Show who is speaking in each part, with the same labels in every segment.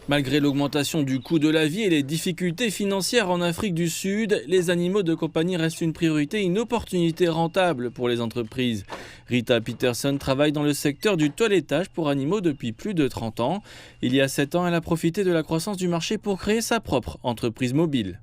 Speaker 1: Malgré l'augmentation du coût de la vie et les difficultés financières en Afrique du Sud, les animaux de compagnie restent une priorité et une opportunité rentable pour les entreprises. Rita Peterson travaille dans le secteur du toilettage pour animaux depuis plus de 30 ans. Il y a 7 ans, elle a profité de la croissance du marché pour créer sa propre entreprise mobile.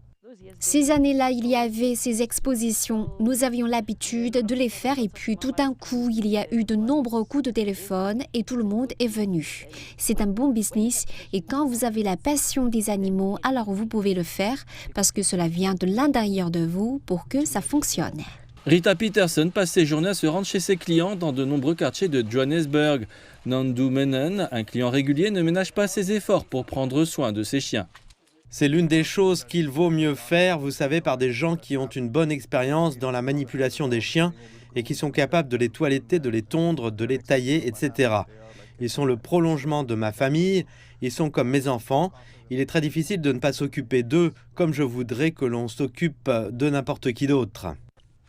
Speaker 2: Ces années-là, il y avait ces expositions. Nous avions l'habitude de les faire et puis tout d'un coup, il y a eu de nombreux coups de téléphone et tout le monde est venu. C'est un bon business et quand vous avez la passion des animaux, alors vous pouvez le faire parce que cela vient de l'intérieur de vous pour que ça fonctionne.
Speaker 1: Rita Peterson passe ses journées à se rendre chez ses clients dans de nombreux quartiers de Johannesburg. Nandu Menon, un client régulier, ne ménage pas ses efforts pour prendre soin de ses chiens.
Speaker 3: C'est l'une des choses qu'il vaut mieux faire, vous savez, par des gens qui ont une bonne expérience dans la manipulation des chiens et qui sont capables de les toiletter, de les tondre, de les tailler, etc. Ils sont le prolongement de ma famille, ils sont comme mes enfants. Il est très difficile de ne pas s'occuper d'eux comme je voudrais que l'on s'occupe de n'importe qui d'autre.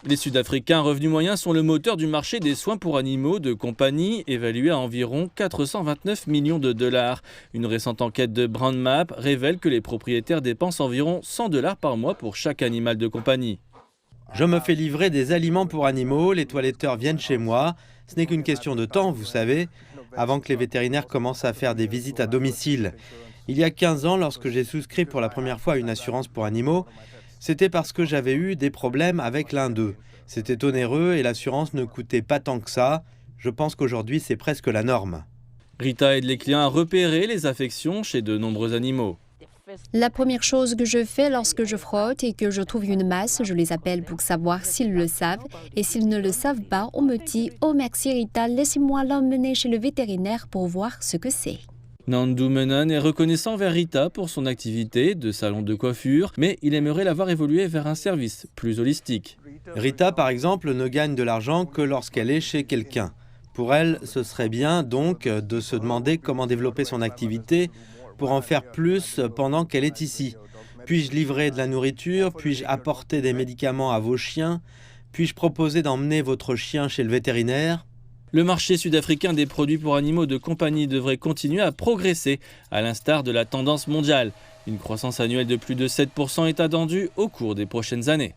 Speaker 1: Les Sud-Africains revenus moyens sont le moteur du marché des soins pour animaux de compagnie, évalué à environ 429 millions de dollars. Une récente enquête de Brandmap révèle que les propriétaires dépensent environ 100 dollars par mois pour chaque animal de compagnie.
Speaker 3: Je me fais livrer des aliments pour animaux, les toiletteurs viennent chez moi. Ce n'est qu'une question de temps, vous savez, avant que les vétérinaires commencent à faire des visites à domicile. Il y a 15 ans, lorsque j'ai souscrit pour la première fois une assurance pour animaux, c'était parce que j'avais eu des problèmes avec l'un d'eux. C'était onéreux et l'assurance ne coûtait pas tant que ça. Je pense qu'aujourd'hui, c'est presque la norme.
Speaker 1: Rita aide les clients à repérer les affections chez de nombreux animaux.
Speaker 2: La première chose que je fais lorsque je frotte et que je trouve une masse, je les appelle pour savoir s'ils le savent. Et s'ils ne le savent pas, on me dit « Oh merci Rita, laissez-moi l'emmener chez le vétérinaire pour voir ce que c'est ».
Speaker 1: Nandu Menon est reconnaissant envers Rita pour son activité de salon de coiffure, mais il aimerait la voir évoluer vers un service plus holistique.
Speaker 3: Rita, par exemple, ne gagne de l'argent que lorsqu'elle est chez quelqu'un. Pour elle, ce serait bien donc de se demander comment développer son activité pour en faire plus pendant qu'elle est ici. Puis-je livrer de la nourriture? Puis-je apporter des médicaments à vos chiens? Puis-je proposer d'emmener votre chien chez le vétérinaire?
Speaker 1: Le marché sud-africain des produits pour animaux de compagnie devrait continuer à progresser, à l'instar de la tendance mondiale. Une croissance annuelle de plus de 7% est attendue au cours des prochaines années.